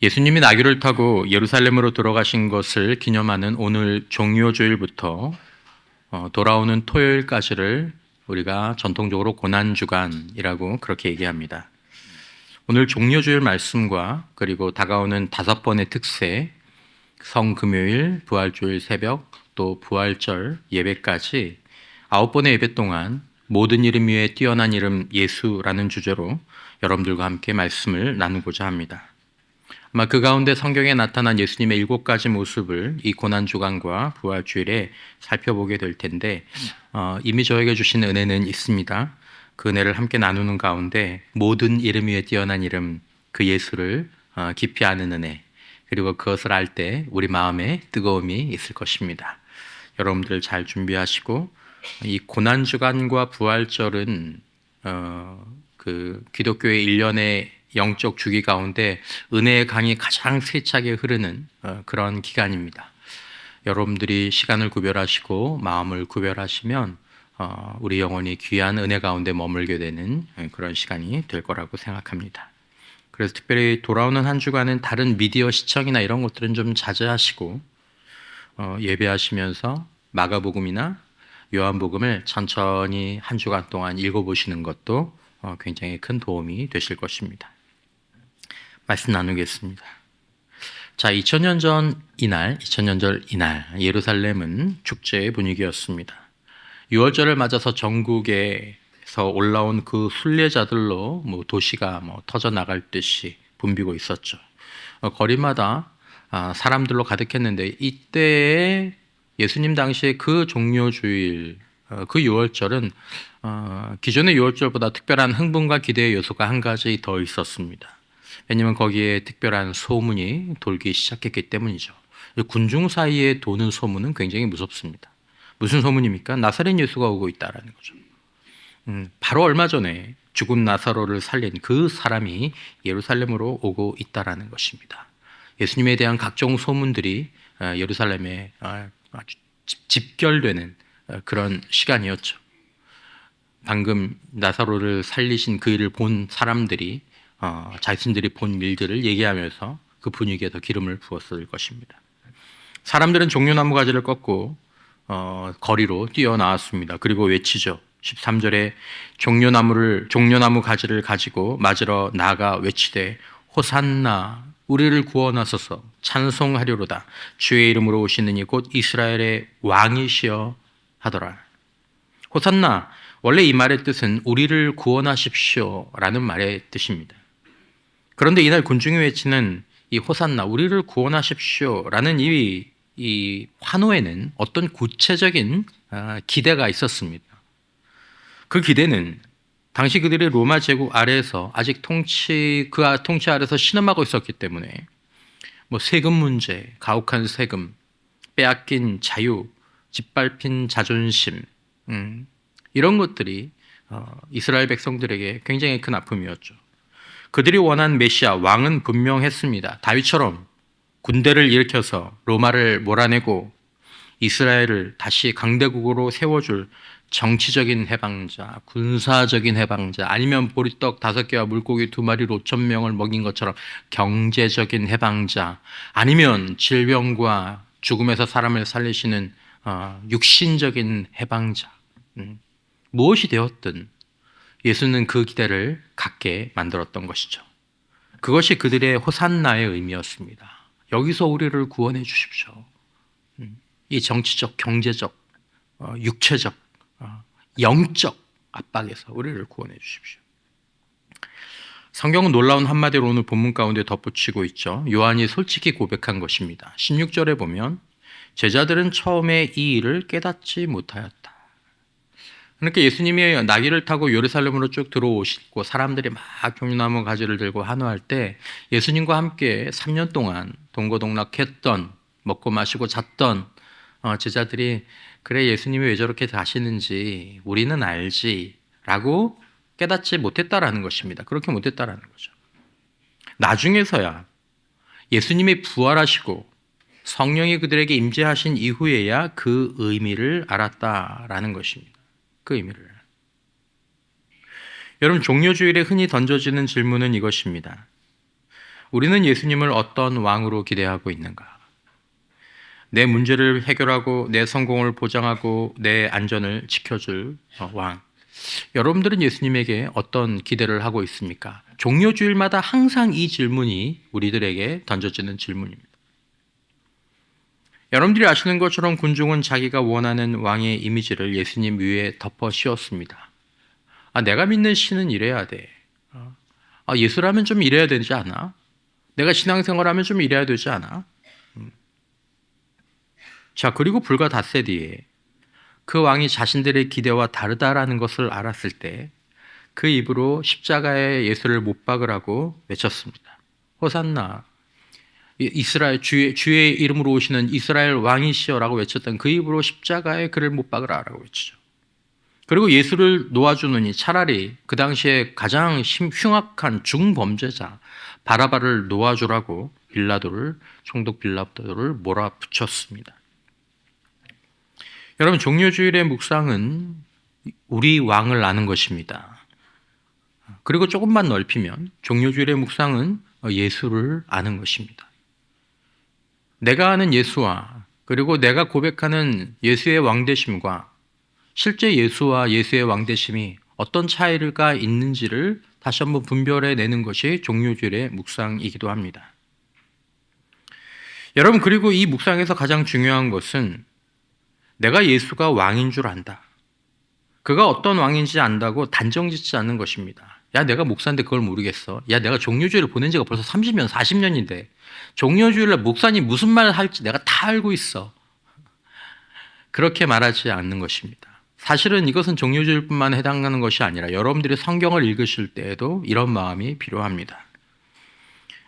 예수님이 나귀를 타고 예루살렘으로 돌아가신 것을 기념하는 오늘 종료주일부터 돌아오는 토요일까지를 우리가 전통적으로 고난주간이라고 그렇게 얘기합니다. 오늘 종료주일 말씀과 그리고 다가오는 5번의 특세, 성금요일, 부활주일 새벽, 또 부활절 예배까지 9번의 예배 동안 모든 이름 위에 뛰어난 이름 예수라는 주제로 여러분들과 함께 말씀을 나누고자 합니다. 아마 그 가운데 성경에 나타난 예수님의 7가지 모습을 이 고난주간과 부활주일에 살펴보게 될 텐데 이미 저에게 주신 은혜는 있습니다. 그 은혜를 함께 나누는 가운데 모든 이름 위에 뛰어난 이름 그 예수를 깊이 아는 은혜, 그리고 그것을 알 때 우리 마음에 뜨거움이 있을 것입니다. 여러분들 잘 준비하시고, 이 고난주간과 부활절은 그 기독교의 일련의 영적 주기 가운데 은혜의 강이 가장 세차게 흐르는 그런 기간입니다. 여러분들이 시간을 구별하시고 마음을 구별하시면 우리 영혼이 귀한 은혜 가운데 머물게 되는 그런 시간이 될 거라고 생각합니다. 그래서 특별히 돌아오는 한 주간은 다른 미디어 시청이나 이런 것들은 좀 자제하시고 예배하시면서 마가복음이나 요한복음을 천천히 한 주간 동안 읽어보시는 것도 굉장히 큰 도움이 되실 것입니다. 말씀 나누겠습니다. 자, 2000년 전 이날 예루살렘은 축제의 분위기였습니다. 6월절을 맞아서 전국에서 올라온 그 순례자들로 도시가 터져 나갈 듯이 붐비고 있었죠. 거리마다 사람들로 가득했는데, 이때에 예수님 당시에 그 종료주일, 그 6월절은 기존의 6월절보다 특별한 흥분과 기대의 요소가 한 가지 더 있었습니다. 왜냐하면 거기에 특별한 소문이 돌기 시작했기 때문이죠. 군중 사이에 도는 소문은 굉장히 무섭습니다. 무슨 소문입니까? 나사렛 예수가 오고 있다라는 거죠. 바로 얼마 전에 죽은 나사로를 살린 그 사람이 예루살렘으로 오고 있다라는 것입니다. 예수님에 대한 각종 소문들이 예루살렘에 아주 집결되는 그런 시간이었죠. 방금 나사로를 살리신 그 일을 본 사람들이 자신들이 본 일들을 얘기하면서 그 분위기에 더 기름을 부었을 것입니다. 사람들은 종려나무 가지를 꺾고 거리로 뛰어나왔습니다. 그리고 외치죠. 13절에 종려나무 가지를 가지고 맞으러 나아가 외치되 호산나, 우리를 구원하소서, 찬송하리로다, 주의 이름으로 오시는 이 곧 이스라엘의 왕이시여 하더라. 호산나, 원래 이 말의 뜻은 우리를 구원하십시오 라는 말의 뜻입니다. 그런데 이날 군중이 외치는 이 호산나, 우리를 구원하십시오 라는 이 환호에는 어떤 구체적인 기대가 있었습니다. 그 기대는 당시 그들이 로마 제국 아래에서 아직 통치 아래에서 신음하고 있었기 때문에 세금 문제, 가혹한 세금, 빼앗긴 자유, 짓밟힌 자존심, 이런 것들이 이스라엘 백성들에게 굉장히 큰 아픔이었죠. 그들이 원한 메시아, 왕은 분명했습니다. 다윗처럼 군대를 일으켜서 로마를 몰아내고 이스라엘을 다시 강대국으로 세워줄 정치적인 해방자, 군사적인 해방자, 아니면 보리떡 5개와 물고기 2마리로 5,000명을 먹인 것처럼 경제적인 해방자, 아니면 질병과 죽음에서 사람을 살리시는 육신적인 해방자, 무엇이 되었든 예수는 그 기대를 갖게 만들었던 것이죠. 그것이 그들의 호산나의 의미였습니다. 여기서 우리를 구원해 주십시오. 이 정치적, 경제적, 육체적, 영적 압박에서 우리를 구원해 주십시오. 성경은 놀라운 한마디로 오늘 본문 가운데 덧붙이고 있죠. 요한이 솔직히 고백한 것입니다. 16절에 보면 제자들은 처음에 이 일을 깨닫지 못하였다. 그러니까 예수님이 나귀를 타고 예루살렘으로 쭉 들어오시고 사람들이 막 종려나무 가지를 들고 환호할 때 예수님과 함께 3년 동안 동고동락했던, 먹고 마시고 잤던 제자들이 그래, 예수님이 왜 저렇게 가시는지 우리는 알지 라고 깨닫지 못했다라는 것입니다. 그렇게 못했다라는 거죠. 나중에서야 예수님이 부활하시고 성령이 그들에게 임재하신 이후에야 그 의미를 알았다라는 것입니다. 그 의미를. 여러분, 종료주일에 흔히 던져지는 질문은 이것입니다. 우리는 예수님을 어떤 왕으로 기대하고 있는가? 내 문제를 해결하고 내 성공을 보장하고 내 안전을 지켜줄 왕. 여러분들은 예수님에게 어떤 기대를 하고 있습니까? 종료주일마다 항상 이 질문이 우리들에게 던져지는 질문입니다. 여러분들이 아시는 것처럼 군중은 자기가 원하는 왕의 이미지를 예수님 위에 덮어 씌웠습니다. 내가 믿는 신은 이래야 돼. 예수라면 좀 이래야 되지 않아? 내가 신앙생활하면 좀 이래야 되지 않아? 자, 그리고 불과 닷새 뒤에 그 왕이 자신들의 기대와 다르다라는 것을 알았을 때 그 입으로 십자가에 예수를 못 박으라고 외쳤습니다. 호산나, 이스라엘 주의 이름으로 오시는 이스라엘 왕이시여라고 외쳤던 그 입으로 십자가에 그를 못 박으라라고 외치죠. 그리고 예수를 놓아주느니 차라리 그 당시에 가장 흉악한 중범죄자 바라바를 놓아주라고 총독 빌라도를 몰아붙였습니다. 여러분, 종료주일의 묵상은 우리 왕을 아는 것입니다. 그리고 조금만 넓히면 종료주일의 묵상은 예수를 아는 것입니다. 내가 아는 예수와 그리고 내가 고백하는 예수의 왕되심과 실제 예수와 예수의 왕되심이 어떤 차이가 있는지를 다시 한번 분별해 내는 것이 종료주일의 묵상이기도 합니다. 여러분, 그리고 이 묵상에서 가장 중요한 것은 내가 예수가 왕인 줄 안다. 그가 어떤 왕인지 안다고 단정 짓지 않는 것입니다. 야, 내가 목사인데 그걸 모르겠어. 야, 내가 종료주일을 보낸 지가 벌써 30년, 40년인데 종료주일날 목사님 무슨 말 할지 내가 다 알고 있어. 그렇게 말하지 않는 것입니다. 사실은 이것은 종료주일뿐만 해당하는 것이 아니라 여러분들이 성경을 읽으실 때에도 이런 마음이 필요합니다.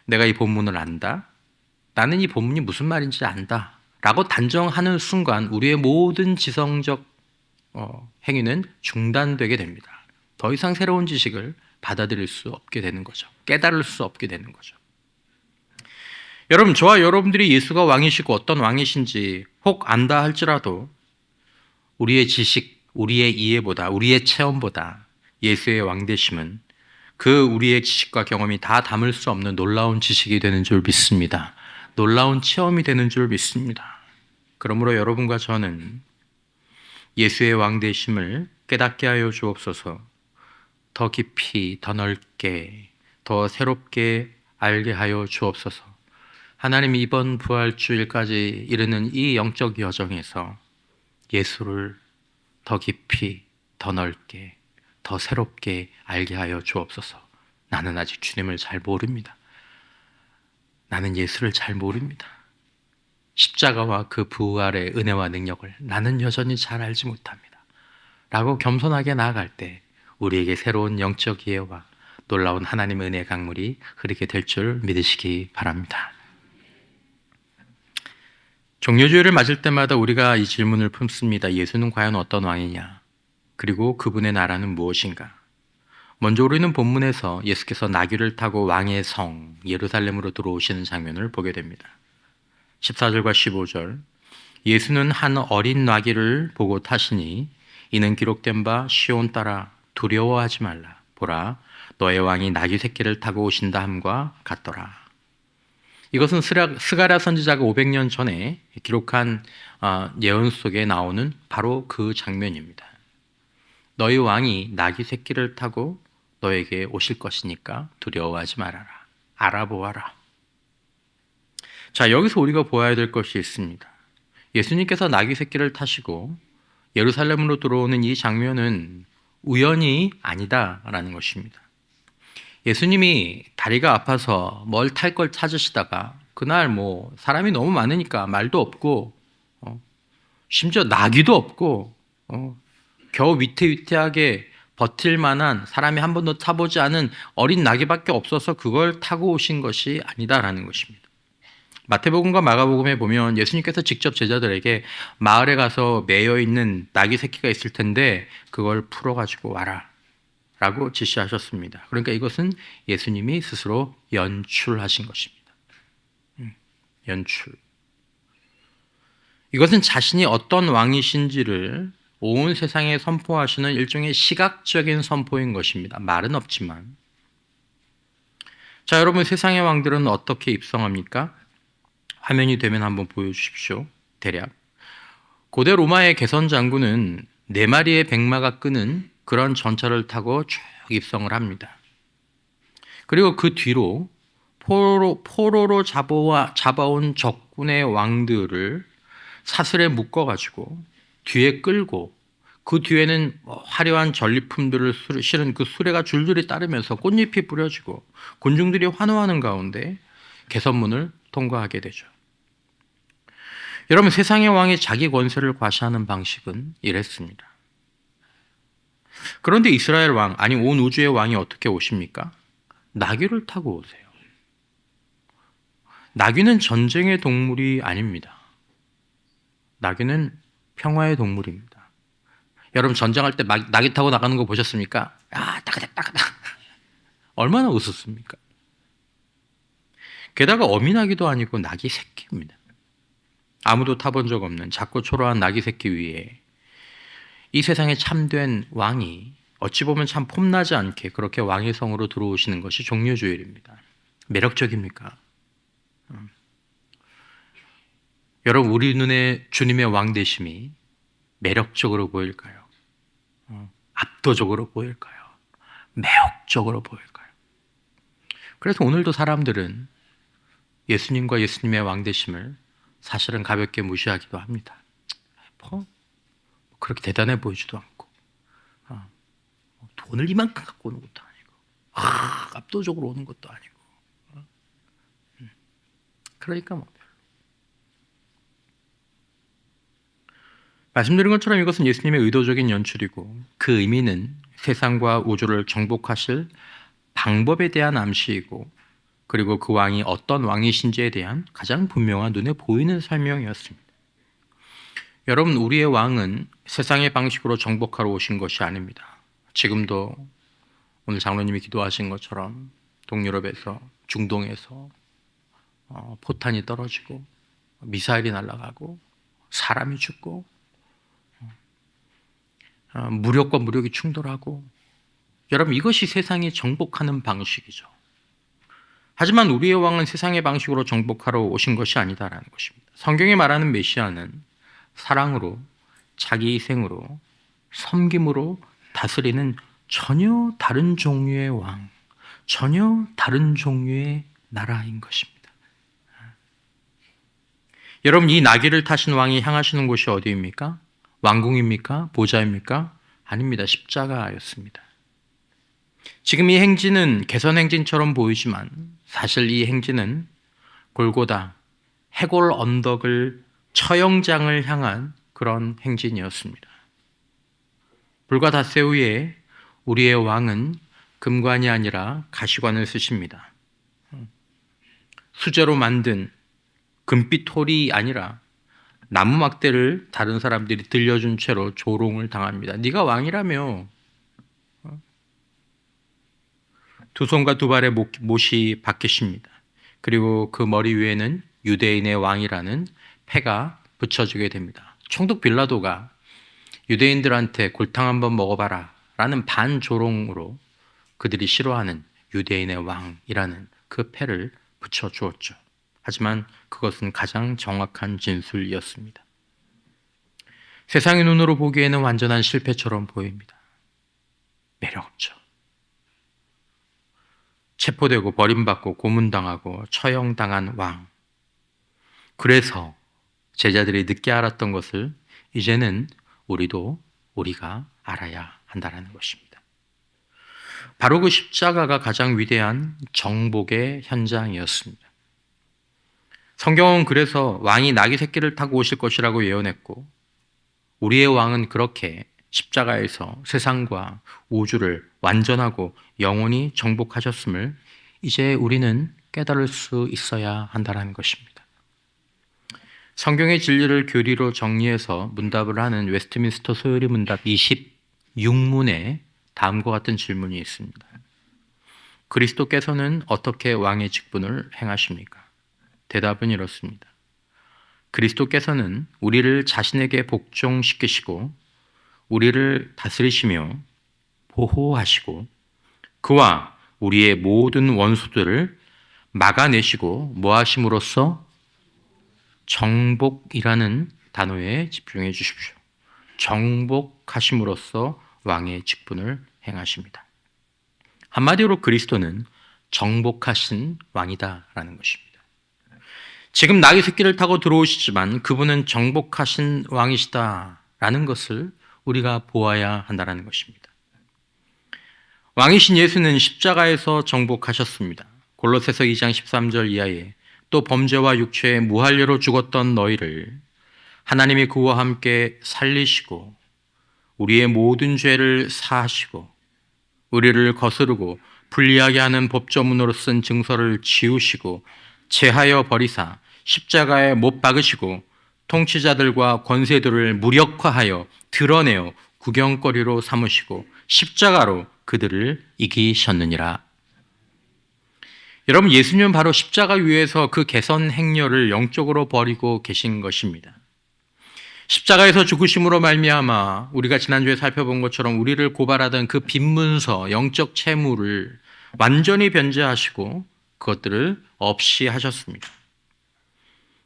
내가 이 본문을 안다. 나는 이 본문이 무슨 말인지 안다. 라고 단정하는 순간 우리의 모든 지성적 행위는 중단되게 됩니다. 더 이상 새로운 지식을 받아들일 수 없게 되는 거죠. 깨달을 수 없게 되는 거죠. 여러분, 저와 여러분들이 예수가 왕이시고 어떤 왕이신지 혹 안다 할지라도 우리의 지식, 우리의 이해보다, 우리의 체험보다 예수의 왕되심은 그 우리의 지식과 경험이 다 담을 수 없는 놀라운 지식이 되는 줄 믿습니다. 놀라운 체험이 되는 줄 믿습니다. 그러므로 여러분과 저는 예수의 왕되심을 깨닫게 하여 주옵소서. 더 깊이, 더 넓게, 더 새롭게 알게 하여 주옵소서. 하나님이 이번 부활주일까지 이르는 이 영적 여정에서 예수를 더 깊이, 더 넓게, 더 새롭게 알게 하여 주옵소서. 나는 아직 주님을 잘 모릅니다. 나는 예수를 잘 모릅니다. 십자가와 그 부활의 은혜와 능력을 나는 여전히 잘 알지 못합니다. 라고 겸손하게 나아갈 때 우리에게 새로운 영적 이해와 놀라운 하나님의 은혜의 강물이 흐르게 될 줄 믿으시기 바랍니다. 종료주일을 맞을 때마다 우리가 이 질문을 품습니다. 예수는 과연 어떤 왕이냐? 그리고 그분의 나라는 무엇인가? 먼저 우리는 본문에서 예수께서 나귀를 타고 왕의 성 예루살렘으로 들어오시는 장면을 보게 됩니다. 14절과 15절, 예수는 한 어린 나귀를 보고 타시니 이는 기록된 바 시온 따라 두려워하지 말라. 보라, 너의 왕이 나귀 새끼를 타고 오신다 함과 같더라. 이것은 스가랴 선지자가 500년 전에 기록한 예언 속에 나오는 바로 그 장면입니다. 너희 왕이 나귀 새끼를 타고 너에게 오실 것이니까 두려워하지 말아라. 알아보아라. 자, 여기서 우리가 보아야 될 것이 있습니다. 예수님께서 나귀 새끼를 타시고 예루살렘으로 들어오는 이 장면은 우연이 아니다라는 것입니다. 예수님이 다리가 아파서 뭘 탈 걸 찾으시다가 그날 사람이 너무 많으니까 말도 없고 심지어 나귀도 없고 겨우 위태위태하게 버틸 만한 사람이 한 번도 타보지 않은 어린 나귀밖에 없어서 그걸 타고 오신 것이 아니다라는 것입니다. 마태복음과 마가복음에 보면 예수님께서 직접 제자들에게 마을에 가서 매여 있는 나귀 새끼가 있을 텐데 그걸 풀어가지고 와라 라고 지시하셨습니다. 그러니까 이것은 예수님이 스스로 연출하신 것입니다. 연출. 이것은 자신이 어떤 왕이신지를 온 세상에 선포하시는 일종의 시각적인 선포인 것입니다. 말은 없지만. 자, 여러분, 세상의 왕들은 어떻게 입성합니까? 화면이 되면 한번 보여주십시오. 대략. 고대 로마의 개선 장군은 4마리의 백마가 끄는 그런 전차를 타고 쭉 입성을 합니다. 그리고 그 뒤로 포로로 잡아온 적군의 왕들을 사슬에 묶어가지고 뒤에 끌고 그 뒤에는 화려한 전리품들을 실은 그 수레가 줄줄이 따르면서 꽃잎이 뿌려지고 군중들이 환호하는 가운데 개선문을 통과하게 되죠. 여러분, 세상의 왕이 자기 권세를 과시하는 방식은 이랬습니다. 그런데 이스라엘 왕, 아니 온 우주의 왕이 어떻게 오십니까? 나귀를 타고 오세요. 나귀는 전쟁의 동물이 아닙니다. 나귀는 평화의 동물입니다. 여러분, 전쟁할 때 나귀 타고 나가는 거 보셨습니까? 따가닥. 얼마나 웃었습니까? 게다가 어미 나귀도 아니고 나귀 새끼입니다. 아무도 타본 적 없는 작고 초라한 나귀 새끼 위에 이 세상에 참된 왕이 어찌 보면 참 폼나지 않게 그렇게 왕의 성으로 들어오시는 것이 종려주일입니다. 매력적입니까? 여러분, 우리 눈에 주님의 왕되심이 매력적으로 보일까요? 압도적으로 보일까요? 매혹적으로 보일까요? 그래서 오늘도 사람들은 예수님과 예수님의 왕되심을 사실은 가볍게 무시하기도 합니다. 그렇게 대단해 보이지도 않고, 돈을 이만큼 갖고 오는 것도 아니고, 압도적으로 오는 것도 아니고, 그러니까 뭐 별로. 말씀드린 것처럼 이것은 예수님의 의도적인 연출이고 그 의미는 세상과 우주를 정복하실 방법에 대한 암시이고 그리고 그 왕이 어떤 왕이신지에 대한 가장 분명한 눈에 보이는 설명이었습니다. 여러분, 우리의 왕은 세상의 방식으로 정복하러 오신 것이 아닙니다. 지금도 오늘 장로님이 기도하신 것처럼 동유럽에서 중동에서 포탄이 떨어지고 미사일이 날아가고 사람이 죽고 무력과 무력이 충돌하고, 여러분, 이것이 세상이 정복하는 방식이죠. 하지만 우리의 왕은 세상의 방식으로 정복하러 오신 것이 아니다라는 것입니다. 성경이 말하는 메시아는 사랑으로, 자기 희생으로, 섬김으로 다스리는 전혀 다른 종류의 왕, 전혀 다른 종류의 나라인 것입니다. 여러분, 이 나귀를 타신 왕이 향하시는 곳이 어디입니까? 왕궁입니까? 보좌입니까? 아닙니다. 십자가였습니다. 지금 이 행진은 개선 행진처럼 보이지만 사실 이 행진은 골고다, 해골 언덕을 처형장을 향한 그런 행진이었습니다. 불과 닷새 후에 우리의 왕은 금관이 아니라 가시관을 쓰십니다. 수제로 만든 금빛 톨이 아니라 나무 막대를 다른 사람들이 들려준 채로 조롱을 당합니다. 네가 왕이라며. 두 손과 두 발에 못이 박히십니다. 그리고 그 머리 위에는 유대인의 왕이라는 패가 붙여지게 됩니다. 총독 빌라도가 유대인들한테 골탕 한번 먹어봐라 라는 반조롱으로 그들이 싫어하는 유대인의 왕이라는 그 패를 붙여주었죠. 하지만 그것은 가장 정확한 진술이었습니다. 세상의 눈으로 보기에는 완전한 실패처럼 보입니다. 매력없죠. 체포되고 버림받고 고문당하고 처형당한 왕. 그래서 제자들이 늦게 알았던 것을 이제는 우리가 알아야 한다는 것입니다. 바로 그 십자가가 가장 위대한 정복의 현장이었습니다. 성경은 그래서 왕이 나귀 새끼를 타고 오실 것이라고 예언했고, 우리의 왕은 그렇게 십자가에서 세상과 우주를 완전하고 영원히 정복하셨음을 이제 우리는 깨달을 수 있어야 한다는 것입니다. 성경의 진리를 교리로 정리해서 문답을 하는 웨스트민스터 소요리 문답 26문에 다음과 같은 질문이 있습니다. 그리스도께서는 어떻게 왕의 직분을 행하십니까? 대답은 이렇습니다. 그리스도께서는 우리를 자신에게 복종시키시고 우리를 다스리시며 보호하시고 그와 우리의 모든 원수들을 막아내시고 뭐 하심으로써? 정복이라는 단어에 집중해 주십시오. 정복하심으로써 왕의 직분을 행하십니다. 한마디로 그리스도는 정복하신 왕이다라는 것입니다. 지금 나귀 새끼를 타고 들어오시지만 그분은 정복하신 왕이시다라는 것을 우리가 보아야 한다는 것입니다. 왕이신 예수는 십자가에서 정복하셨습니다. 골로새서 2장 13절 이하에 또 범죄와 육체의 무할례로 죽었던 너희를 하나님이 그와 함께 살리시고 우리의 모든 죄를 사하시고 우리를 거스르고 불리하게 하는 법조문으로 쓴 증서를 지우시고 제하여 버리사 십자가에 못 박으시고 통치자들과 권세들을 무력화하여 드러내어 구경거리로 삼으시고 십자가로 그들을 이기셨느니라. 여러분, 예수님은 바로 십자가 위에서 그 개선 행렬을 영적으로 벌이고 계신 것입니다. 십자가에서 죽으심으로 말미암아 우리가 지난주에 살펴본 것처럼 우리를 고발하던 그 빈문서, 영적 채무를 완전히 변제하시고 그것들을 없이 하셨습니다.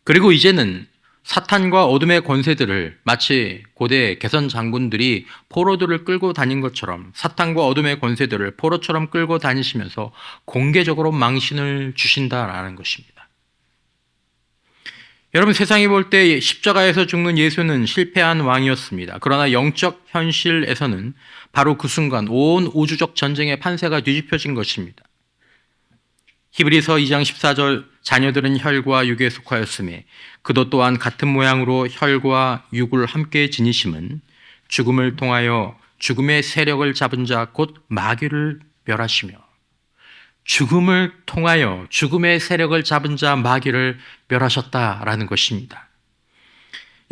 그리고 이제는 사탄과 어둠의 권세들을 마치 고대 개선 장군들이 포로들을 끌고 다닌 것처럼 사탄과 어둠의 권세들을 포로처럼 끌고 다니시면서 공개적으로 망신을 주신다라는 것입니다. 여러분, 세상이 볼 때 십자가에서 죽는 예수는 실패한 왕이었습니다. 그러나 영적 현실에서는 바로 그 순간 온 우주적 전쟁의 판세가 뒤집혀진 것입니다. 히브리서 2장 14절 자녀들은 혈과 육에 속하였으며 그도 또한 같은 모양으로 혈과 육을 함께 지니심은 죽음을 통하여 죽음의 세력을 잡은 자 곧 마귀를 멸하시며 죽음을 통하여 죽음의 세력을 잡은 자 마귀를 멸하셨다라는 것입니다.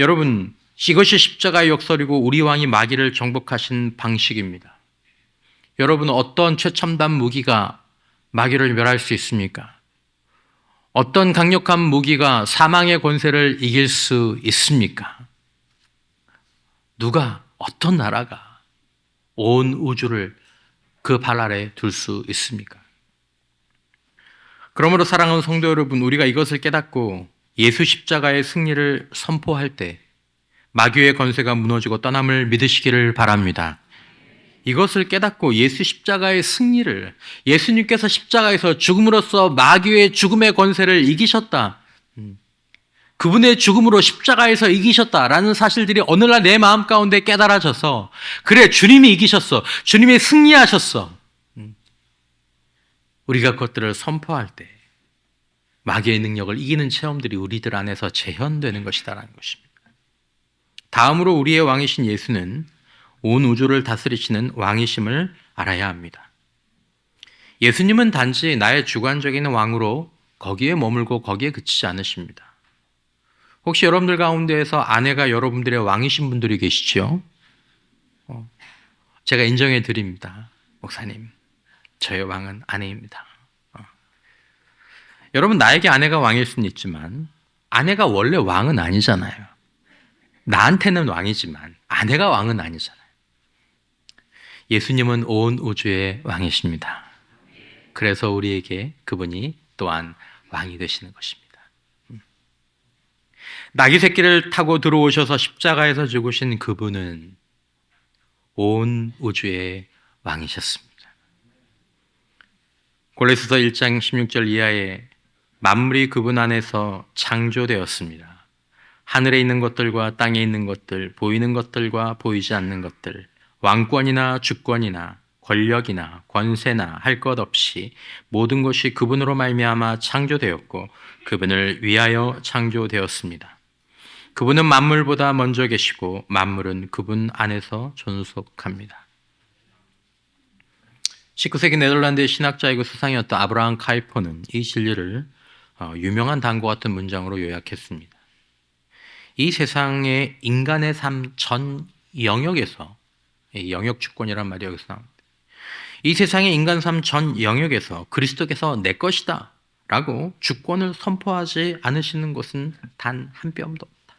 여러분, 이것이 십자가의 역설이고 우리 왕이 마귀를 정복하신 방식입니다. 여러분, 어떤 최첨단 무기가 마귀를 멸할 수 있습니까? 어떤 강력한 무기가 사망의 권세를 이길 수 있습니까? 누가, 어떤 나라가 온 우주를 그 발 아래 둘 수 있습니까? 그러므로 사랑하는 성도 여러분, 우리가 이것을 깨닫고 예수 십자가의 승리를 선포할 때 마귀의 권세가 무너지고 떠남을 믿으시기를 바랍니다. 이것을 깨닫고 예수 십자가의 승리를, 예수님께서 십자가에서 죽음으로써 마귀의 죽음의 권세를 이기셨다, 그분의 죽음으로 십자가에서 이기셨다라는 사실들이 어느 날 내 마음 가운데 깨달아져서, 그래, 주님이 이기셨어, 주님이 승리하셨어, 우리가 그것들을 선포할 때 마귀의 능력을 이기는 체험들이 우리들 안에서 재현되는 것이다라는 것입니다. 다음으로 우리의 왕이신 예수는 온 우주를 다스리시는 왕이심을 알아야 합니다. 예수님은 단지 나의 주관적인 왕으로 거기에 머물고 거기에 그치지 않으십니다. 혹시 여러분들 가운데에서 아내가 여러분들의 왕이신 분들이 계시죠? 제가 인정해 드립니다. 목사님, 저의 왕은 아내입니다. 여러분, 나에게 아내가 왕일 수는 있지만 아내가 원래 왕은 아니잖아요. 나한테는 왕이지만 아내가 왕은 아니잖아요. 예수님은 온 우주의 왕이십니다. 그래서 우리에게 그분이 또한 왕이 되시는 것입니다. 나귀 새끼를 타고 들어오셔서 십자가에서 죽으신 그분은 온 우주의 왕이셨습니다. 골로새서 1장 16절 이하에 만물이 그분 안에서 창조되었습니다. 하늘에 있는 것들과 땅에 있는 것들, 보이는 것들과 보이지 않는 것들, 왕권이나 주권이나 권력이나 권세나 할 것 없이 모든 것이 그분으로 말미암아 창조되었고 그분을 위하여 창조되었습니다. 그분은 만물보다 먼저 계시고 만물은 그분 안에서 존속합니다. 19세기 네덜란드의 신학자이고 수상이었던 아브라함 카이퍼는 이 진리를 유명한 다음과 같은 문장으로 요약했습니다. 이 세상의 인간의 삶 전 영역에서, 영역 주권이란 말이 여기서 나옵니다. 이 세상의 인간 삶 전 영역에서 그리스도께서 내 것이다 라고 주권을 선포하지 않으시는 것은 단 한 뼘도 없다.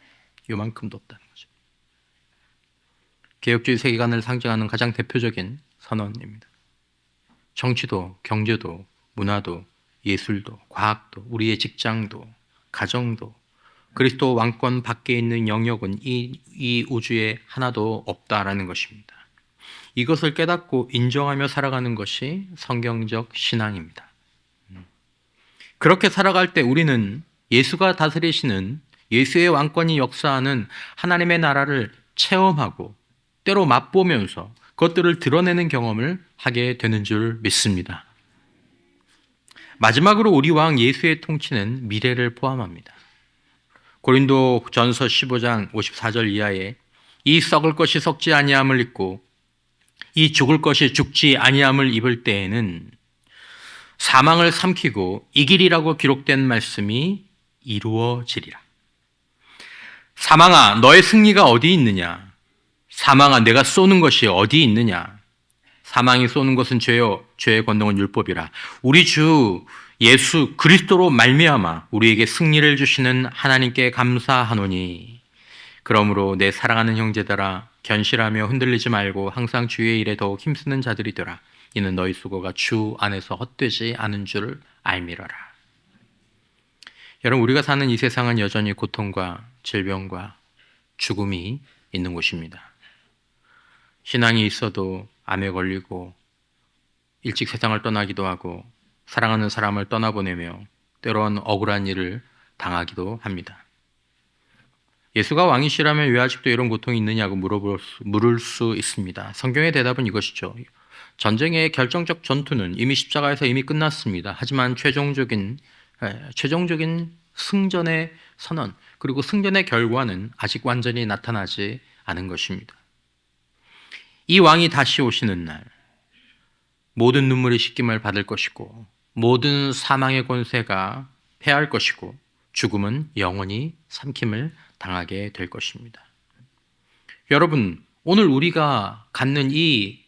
요만큼도 없다는 거죠. 개혁주의 세계관을 상징하는 가장 대표적인 선언입니다. 정치도, 경제도, 문화도, 예술도, 과학도, 우리의 직장도, 가정도, 그리스도 왕권 밖에 있는 영역은 이 우주에 하나도 없다라는 것입니다. 이것을 깨닫고 인정하며 살아가는 것이 성경적 신앙입니다. 그렇게 살아갈 때 우리는 예수가 다스리시는, 예수의 왕권이 역사하는 하나님의 나라를 체험하고 때로 맛보면서 그것들을 드러내는 경험을 하게 되는 줄 믿습니다. 마지막으로 우리 왕 예수의 통치는 미래를 포함합니다. 고린도전서 15장 54절 이하에 이 썩을 것이 썩지 아니함을 입고 이 죽을 것이 죽지 아니함을 입을 때에는 사망을 삼키고 이기리라고 기록된 말씀이 이루어지리라. 사망아, 너의 승리가 어디 있느냐? 사망아, 내가 쏘는 것이 어디 있느냐? 사망이 쏘는 것은 죄요, 죄의 권능은 율법이라. 우리 주 예수 그리스도로 말미암아 우리에게 승리를 주시는 하나님께 감사하노니, 그러므로 내 사랑하는 형제들아, 견실하며 흔들리지 말고 항상 주의 일에 더욱 힘쓰는 자들이 되라. 이는 너희 수고가 주 안에서 헛되지 않은 줄을 알미러라. 여러분, 우리가 사는 이 세상은 여전히 고통과 질병과 죽음이 있는 곳입니다. 신앙이 있어도 암에 걸리고 일찍 세상을 떠나기도 하고 사랑하는 사람을 떠나보내며 때론 억울한 일을 당하기도 합니다. 예수가 왕이시라면 왜 아직도 이런 고통이 있느냐고 물을 수 있습니다. 성경의 대답은 이것이죠. 전쟁의 결정적 전투는 이미 십자가에서 이미 끝났습니다. 하지만 최종적인 승전의 선언, 그리고 승전의 결과는 아직 완전히 나타나지 않은 것입니다. 이 왕이 다시 오시는 날, 모든 눈물이 씻김을 받을 것이고 모든 사망의 권세가 패할 것이고 죽음은 영원히 삼킴을 당하게 될 것입니다. 여러분, 오늘 우리가 갖는 이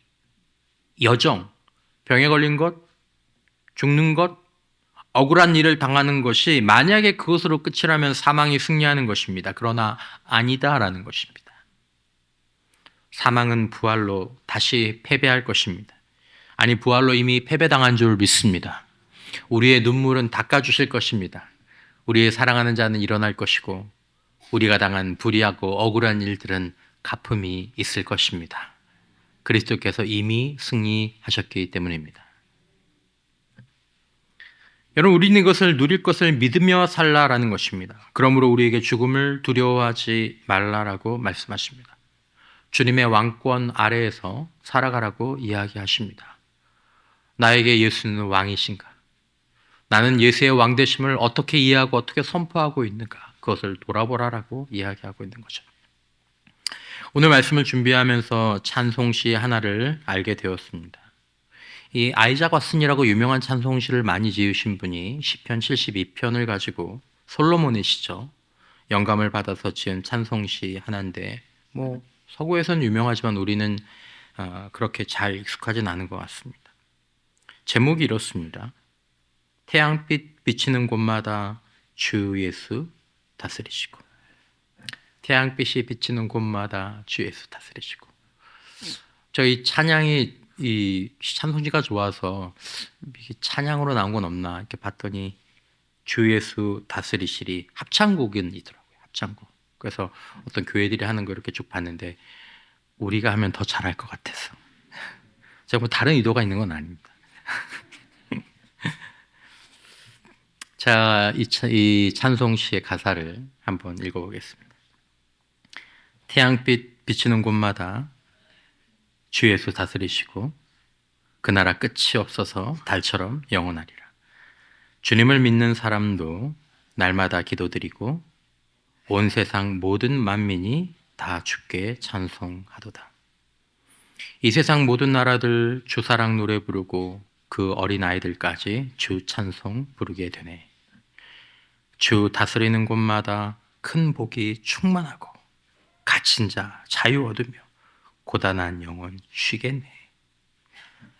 여정, 병에 걸린 것, 죽는 것, 억울한 일을 당하는 것이 만약에 그것으로 끝이라면 사망이 승리하는 것입니다. 그러나 아니다라는 것입니다. 사망은 부활로 다시 패배할 것입니다. 아니, 부활로 이미 패배당한 줄 믿습니다. 우리의 눈물은 닦아주실 것입니다. 우리의 사랑하는 자는 일어날 것이고 우리가 당한 불의하고 억울한 일들은 갚음이 있을 것입니다. 그리스도께서 이미 승리하셨기 때문입니다. 여러분, 우리는 이것을 누릴 것을 믿으며 살라라는 것입니다. 그러므로 우리에게 죽음을 두려워하지 말라라고 말씀하십니다. 주님의 왕권 아래에서 살아가라고 이야기하십니다. 나에게 예수는 왕이신가? 나는 예수의 왕되심을 어떻게 이해하고 어떻게 선포하고 있는가? 그것을 돌아보라라고 이야기하고 있는 거죠. 오늘 말씀을 준비하면서 찬송시 하나를 알게 되었습니다. 이 아이작 왓슨이라고 유명한 찬송시를 많이 지으신 분이 시편 72편을 가지고 솔로몬이시죠. 영감을 받아서 지은 찬송시 하나인데 서구에서는 유명하지만 우리는 그렇게 잘 익숙하진 않은 것 같습니다. 제목이 이렇습니다. 태양빛 비치는 곳마다 주 예수 다스리시고, 태양빛이 비치는 곳마다 주 예수 다스리시고. 저희 찬양이 이 찬송지가 좋아서 찬양으로 나온 건 없나 이렇게 봤더니 주 예수 다스리시리 합창곡이더라고요. 합창곡. 그래서 어떤 교회들이 하는 거 이렇게 쭉 봤는데 우리가 하면 더 잘할 것 같아서. 제가 다른 의도가 있는 건 아닙니다. 자, 이 찬송시의 가사를 한번 읽어보겠습니다. 태양빛 비치는 곳마다 주 예수 다스리시고 그 나라 끝이 없어서 달처럼 영원하리라. 주님을 믿는 사람도 날마다 기도드리고 온 세상 모든 만민이 다 주께 찬송하도다. 이 세상 모든 나라들 주 사랑 노래 부르고 그 어린 아이들까지 주 찬송 부르게 되네. 주 다스리는 곳마다 큰 복이 충만하고 갇힌 자 자유 얻으며 고단한 영혼 쉬겠네.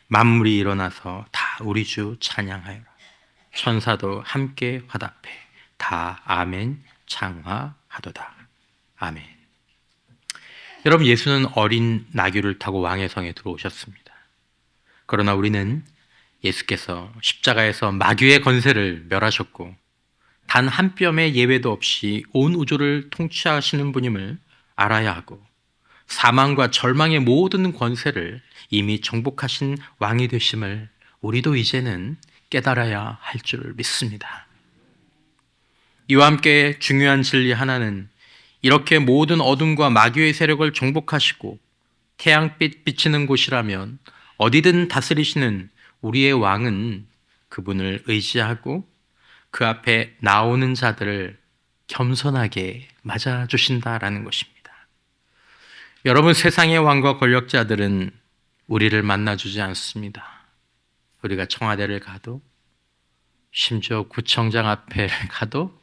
만물이 일어나서 다 우리 주 찬양하여라. 천사도 함께 화답해 다 아멘 창화하도다. 아멘. 여러분, 예수는 어린 나귀를 타고 왕의 성에 들어오셨습니다. 그러나 우리는 예수께서 십자가에서 마귀의 권세를 멸하셨고 단 한 뼘의 예외도 없이 온 우주를 통치하시는 분임을 알아야 하고 사망과 절망의 모든 권세를 이미 정복하신 왕이 되심을 우리도 이제는 깨달아야 할 줄 믿습니다. 이와 함께 중요한 진리 하나는 이렇게 모든 어둠과 마귀의 세력을 정복하시고 태양빛 비치는 곳이라면 어디든 다스리시는 우리의 왕은 그분을 의지하고 그 앞에 나오는 자들을 겸손하게 맞아주신다라는 것입니다. 여러분, 세상의 왕과 권력자들은 우리를 만나주지 않습니다. 우리가 청와대를 가도 심지어 구청장 앞에 가도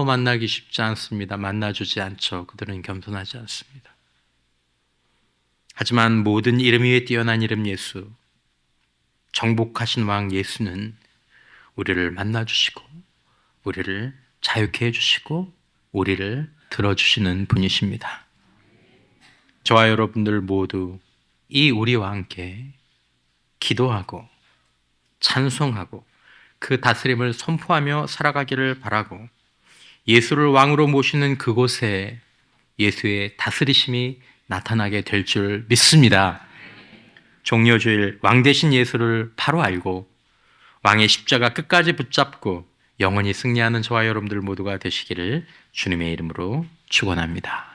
만나기 쉽지 않습니다. 만나주지 않죠. 그들은 겸손하지 않습니다. 하지만 모든 이름 위에 뛰어난 이름 예수, 정복하신 왕 예수는 우리를 만나주시고 우리를 자유케 해주시고 우리를 들어주시는 분이십니다. 저와 여러분들 모두 이 우리와 함께 기도하고 찬송하고 그 다스림을 선포하며 살아가기를 바라고 예수를 왕으로 모시는 그곳에 예수의 다스리심이 나타나게 될 줄 믿습니다. 종려주일 왕 대신 예수를 바로 알고 왕의 십자가 끝까지 붙잡고 영원히 승리하는 저와 여러분들 모두가 되시기를 주님의 이름으로 축원합니다.